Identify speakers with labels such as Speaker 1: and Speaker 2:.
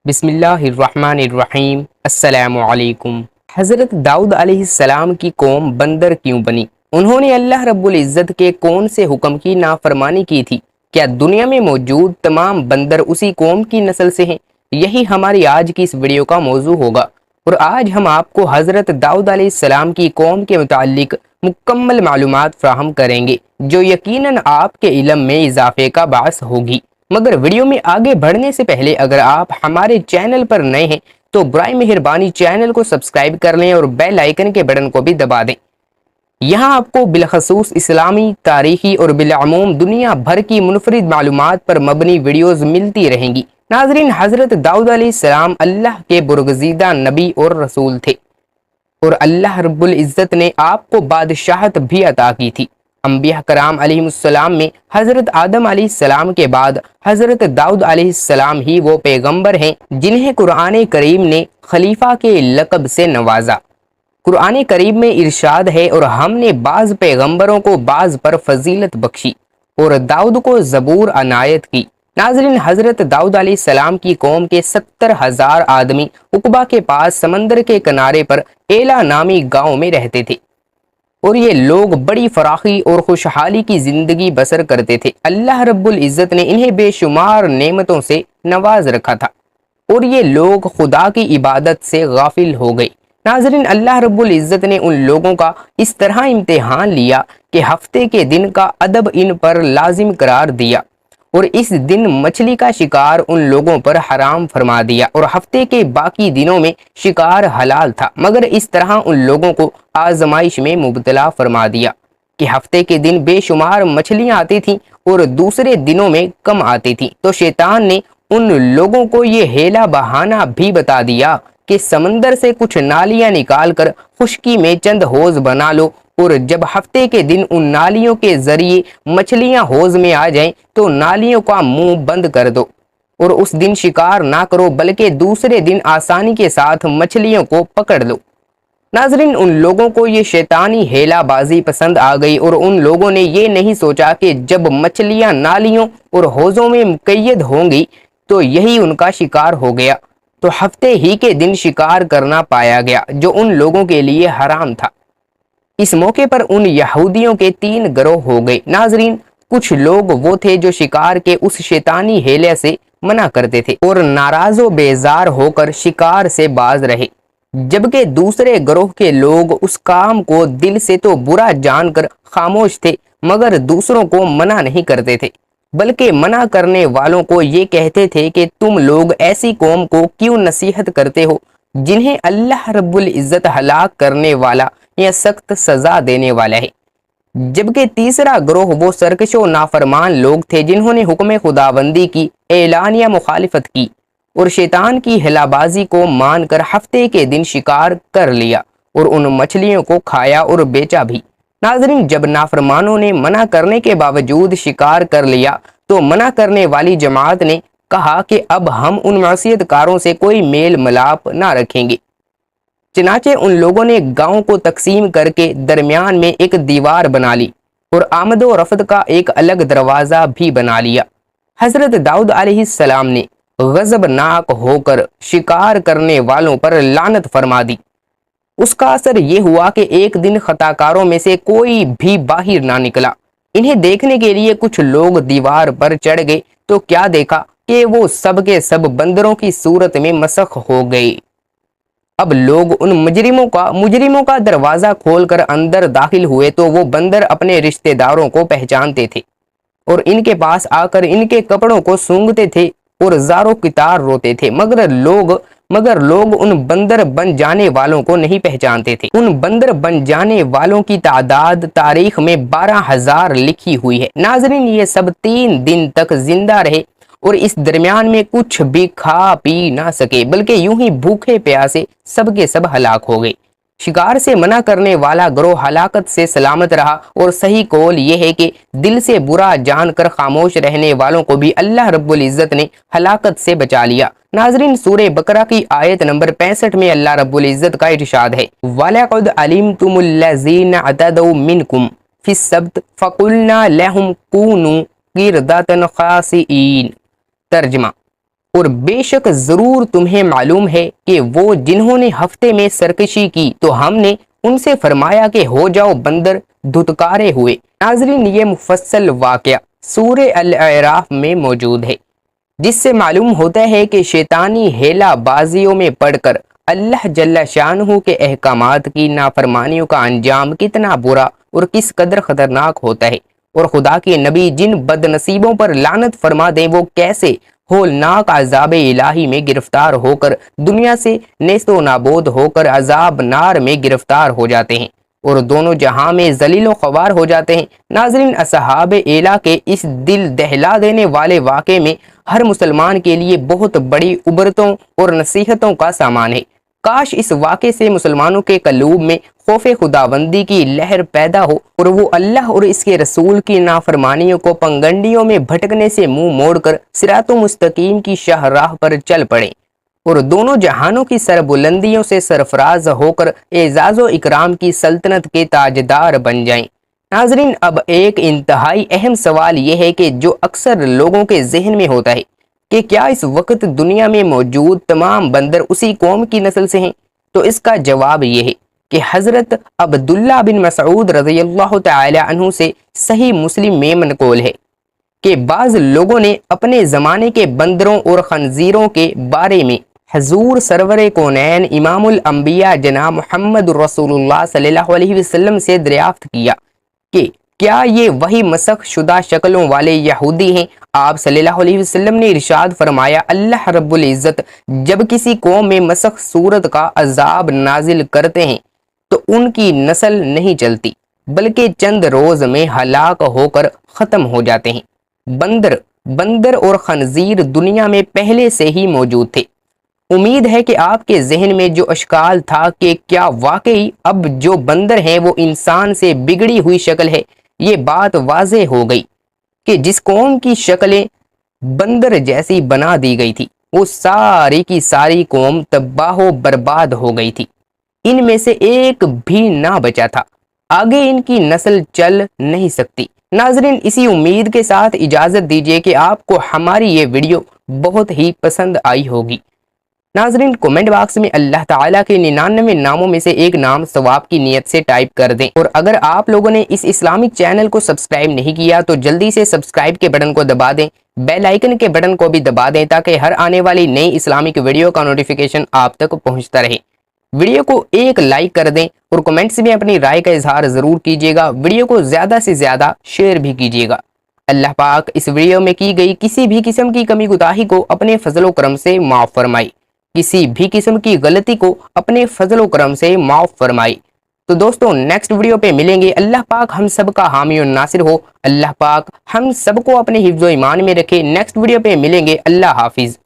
Speaker 1: بسم اللہ الرحمن الرحیم۔ السلام علیکم۔ حضرت داؤد علیہ السلام کی قوم بندر کیوں بنی؟ انہوں نے اللہ رب العزت کے کون سے حکم کی نافرمانی کی تھی؟ کیا دنیا میں موجود تمام بندر اسی قوم کی نسل سے ہیں؟ یہی ہماری آج کی اس ویڈیو کا موضوع ہوگا، اور آج ہم آپ کو حضرت داؤد علیہ السلام کی قوم کے متعلق مکمل معلومات فراہم کریں گے، جو یقیناً آپ کے علم میں اضافے کا باعث ہوگی۔ مگر ویڈیو میں آگے بڑھنے سے پہلے اگر آپ ہمارے چینل پر نئے ہیں تو برائے مہربانی چینل کو سبسکرائب کر لیں اور بیل آئیکن کے بٹن کو بھی دبا دیں۔ یہاں آپ کو بالخصوص اسلامی، تاریخی اور بالعموم دنیا بھر کی منفرد معلومات پر مبنی ویڈیوز ملتی رہیں گی۔ ناظرین، حضرت داؤد علیہ السلام اللہ کے برگزیدہ نبی اور رسول تھے، اور اللہ رب العزت نے آپ کو بادشاہت بھی عطا کی تھی۔ انبیاء کرام علیہ السلام میں حضرت آدم علیہ السلام کے بعد حضرت داؤد علیہ السلام ہی وہ پیغمبر ہیں جنہیں قرآن کریم نے خلیفہ کے لقب سے نوازا۔ قرآن کریم میں ارشاد ہے، اور ہم نے بعض پیغمبروں کو بعض پر فضیلت بخشی اور داؤد کو زبور عنایت کی۔ ناظرین، حضرت داؤد علیہ السلام کی قوم کے 70,000 آدمی عقبہ کے پاس سمندر کے کنارے پر ایلا نامی گاؤں میں رہتے تھے، اور یہ لوگ بڑی فراخی اور خوشحالی کی زندگی بسر کرتے تھے۔ اللہ رب العزت نے انہیں بے شمار نعمتوں سے نواز رکھا تھا، اور یہ لوگ خدا کی عبادت سے غافل ہو گئے۔ ناظرین، اللہ رب العزت نے ان لوگوں کا اس طرح امتحان لیا کہ ہفتے کے دن کا ادب ان پر لازم قرار دیا، اور اس دن مچھلی کا شکار ان لوگوں پر حرام فرما دیا، اور ہفتے کے باقی دنوں میں شکار حلال تھا، مگر اس طرح ان لوگوں کو آزمائش میں مبتلا فرما دیا کہ ہفتے کے دن بے شمار مچھلیاں آتی تھیں اور دوسرے دنوں میں کم آتی تھیں۔ تو شیطان نے ان لوگوں کو یہ ہیلا بہانہ بھی بتا دیا کہ سمندر سے کچھ نالیاں نکال کر خشکی میں چند حوض بنا لو، اور جب ہفتے کے دن ان نالیوں کے ذریعے مچھلیاں حوض میں آ جائیں تو نالیوں کا منہ بند کر دو، اور اس دن شکار نہ کرو بلکہ دوسرے دن آسانی کے ساتھ مچھلیوں کو پکڑ لو۔ ناظرین، ان لوگوں کو یہ شیطانی ہیلا بازی پسند آ گئی، اور ان لوگوں نے یہ نہیں سوچا کہ جب مچھلیاں نالیوں اور حوضوں میں مقید ہوں گی تو یہی ان کا شکار ہو گیا، تو ہفتے ہی کے دن شکار کرنا پایا گیا جو ان لوگوں کے لیے حرام تھا۔ اس موقع پر ان یہودیوں کے 3 گروہ ہو گئے۔ ناظرین، کچھ لوگ وہ تھے جو شکار کے اس شیطانی ہیلے سے منع کرتے تھے اور ناراض و بیزار ہو کر شکار سے باز رہے، جبکہ دوسرے گروہ کے لوگ اس کام کو دل سے تو برا جان کر خاموش تھے، مگر دوسروں کو منع نہیں کرتے تھے، بلکہ منع کرنے والوں کو یہ کہتے تھے کہ تم لوگ ایسی قوم کو کیوں نصیحت کرتے ہو جنہیں اللہ رب العزت ہلاک کرنے والا یا سخت سزا دینے والا ہے۔ جبکہ تیسرا گروہ وہ سرکش و نافرمان لوگ تھے جنہوں نے حکم خداوندی کی اعلانیہ مخالفت کی اور شیطان کی ہلا بازی کو مان کر ہفتے کے دن شکار کر لیا اور ان مچھلیوں کو کھایا اور بیچا بھی۔ ناظرین، جب نافرمانوں نے منع کرنے کے باوجود شکار کر لیا تو منع کرنے والی جماعت نے کہا کہ اب ہم ان معصیت کاروں سے کوئی میل ملاپ نہ رکھیں گے۔ چنانچہ ان لوگوں نے گاؤں کو تقسیم کر کے درمیان میں ایک دیوار بنا لی اور آمد و رفت کا ایک الگ دروازہ بھی بنا لیا۔ حضرت داؤد علیہ السلام نے غضبناک ہو کر شکار کرنے والوں پر لعنت فرما دی۔ اس کا اثر یہ ہوا کہ ایک دن خطا کاروں میں سے کوئی بھی باہر نہ نکلا۔ انہیں دیکھنے کے لیے کچھ لوگ دیوار پر چڑھ گئے تو کیا دیکھا کہ وہ سب کے سب بندروں کی صورت میں مسخ ہو گئے۔ اب لوگ ان مجرموں کا دروازہ کھول کر اندر داخل ہوئے تو وہ بندر اپنے رشتہ داروں کو پہچانتے تھے اور ان کے پاس آ کر ان کے کپڑوں کو سونگھتے تھے اور زار و کتار روتے تھے، مگر لوگ ان بندر بن جانے والوں کو نہیں پہچانتے تھے۔ ان بندر بن جانے والوں کی تعداد تاریخ میں 12,000 لکھی ہوئی ہے۔ ناظرین، یہ سب 3 دن تک زندہ رہے اور اس درمیان میں کچھ بھی کھا پی نہ سکے، بلکہ یوں ہی بھوکے پیاسے سب کے سب ہلاک ہو گئے۔ شکار سے منع کرنے والا گروہ ہلاکت سے سلامت رہا، اور صحیح قول یہ ہے کہ دل سے برا جان کر خاموش رہنے والوں کو بھی اللہ رب العزت نے ہلاکت سے بچا لیا۔ ناظرین، سورہ بقرہ کی آیت نمبر 65 میں اللہ رب العزت کا ارشاد ہے، وَلَقَدْ عَلِمْتُمُ الَّذِينَ اعْتَدَوْا مِنْكُمْ فِي السَّبْتِ فَقُلْنَا لَهُمْ كُونُوا قِرْدَةً خَاسِئِينَ۔ ترجمہ: اور بے شک ضرور تمہیں معلوم ہے کہ وہ جنہوں نے ہفتے میں سرکشی کی تو ہم نے ان سے فرمایا کہ ہو جاؤ بندر دھتکارے ہوئے۔ ناظرین، یہ مفصل واقعہ سورہ الاعراف میں موجود ہے، جس سے معلوم ہوتا ہے کہ شیطانی ہیلا بازیوں میں پڑ کر اللہ جل شانہ کے احکامات کی نافرمانیوں کا انجام کتنا برا اور کس قدر خطرناک ہوتا ہے، اور خدا کے نبی جن بد نصیبوں پر لعنت فرما دیں وہ کیسے ہولناک عذاب الہی میں گرفتار ہو کر دنیا سے نیست و نابود ہو کر عذاب نار میں گرفتار ہو جاتے ہیں اور دونوں جہاں میں ذلیل و خوار ہو جاتے ہیں۔ ناظرین، اصحاب ایلا کے اس دل دہلا دینے والے واقعے میں ہر مسلمان کے لیے بہت بڑی عبرتوں اور نصیحتوں کا سامان ہے۔ کاش اس واقعے سے مسلمانوں کے قلوب میں خوف خداوندی کی لہر پیدا ہو اور وہ اللہ اور اس کے رسول کی نافرمانیوں کو پنگنڈیوں میں بھٹکنے سے منہ موڑ کر صراط مستقیم کی شاہراہ پر چل پڑیں اور دونوں جہانوں کی سربلندیوں سے سرفراز ہو کر اعزاز و اکرام کی سلطنت کے تاجدار بن جائیں۔ ناظرین، اب ایک انتہائی اہم سوال یہ ہے کہ جو اکثر لوگوں کے ذہن میں ہوتا ہے کہ کیا اس وقت دنیا میں موجود تمام بندر اسی قوم کی نسل سے ہیں؟ تو اس کا جواب یہ ہے کہ حضرت عبداللہ بن مسعود رضی اللہ تعالی عنہ سے صحیح مسلم میں منقول ہے کہ بعض لوگوں نے اپنے زمانے کے بندروں اور خنزیروں کے بارے میں حضور سرور کونین امام الانبیاء جناب محمد رسول اللہ صلی اللہ علیہ وسلم سے دریافت کیا کہ کیا یہ وہی مسخ شدہ شکلوں والے یہودی ہیں؟ آپ صلی اللہ علیہ وسلم نے ارشاد فرمایا، اللہ رب العزت جب کسی قوم میں مسخ صورت کا عذاب نازل کرتے ہیں تو ان کی نسل نہیں چلتی بلکہ چند روز میں ہلاک ہو کر ختم ہو جاتے ہیں۔ بندر اور خنزیر دنیا میں پہلے سے ہی موجود تھے۔ امید ہے کہ آپ کے ذہن میں جو اشکال تھا کہ کیا واقعی اب جو بندر ہیں وہ انسان سے بگڑی ہوئی شکل ہے، یہ بات واضح ہو گئی کہ جس قوم کی شکلیں بندر جیسی بنا دی گئی تھی وہ ساری کی ساری قوم تباہ و برباد ہو گئی تھی، ان میں سے ایک بھی نہ بچا تھا، آگے ان کی نسل چل نہیں سکتی۔ ناظرین، اسی امید کے ساتھ اجازت دیجیے کہ آپ کو ہماری یہ ویڈیو بہت ہی پسند آئی ہوگی۔ ناظرین، کومنٹ باکس میں اللہ تعالیٰ کے 99 ناموں میں سے ایک نام ثواب کی نیت سے ٹائپ کر دیں، اور اگر آپ لوگوں نے اس اسلامک چینل کو سبسکرائب نہیں کیا تو جلدی سے سبسکرائب کے بٹن کو دبا دیں، بیل آئیکن کے بٹن کو بھی دبا دیں تاکہ ہر آنے والی نئی اسلامک ویڈیو کا نوٹیفیکیشن آپ تک پہنچتا رہے۔ ویڈیو کو ایک لائک کر دیں اور کمنٹس میں اپنی رائے کا اظہار ضرور کیجیے گا، ویڈیو کو زیادہ سے زیادہ شیئر بھی کیجیے گا۔ اللہ پاک اس ویڈیو میں کی گئی کسی بھی قسم کی کمی کوتاہی کو اپنے فضل و کرم سے معاف فرمائے، کسی بھی قسم کی غلطی کو اپنے فضل و کرم سے معاف فرمائے۔ تو دوستوں، نیکسٹ ویڈیو پہ ملیں گے۔ اللہ پاک ہم سب کا حامی و ناصر ہو، اللہ پاک ہم سب کو اپنے حفظ و ایمان میں رکھے۔ نیکسٹ ویڈیو پہ ملیں گے، اللہ حافظ۔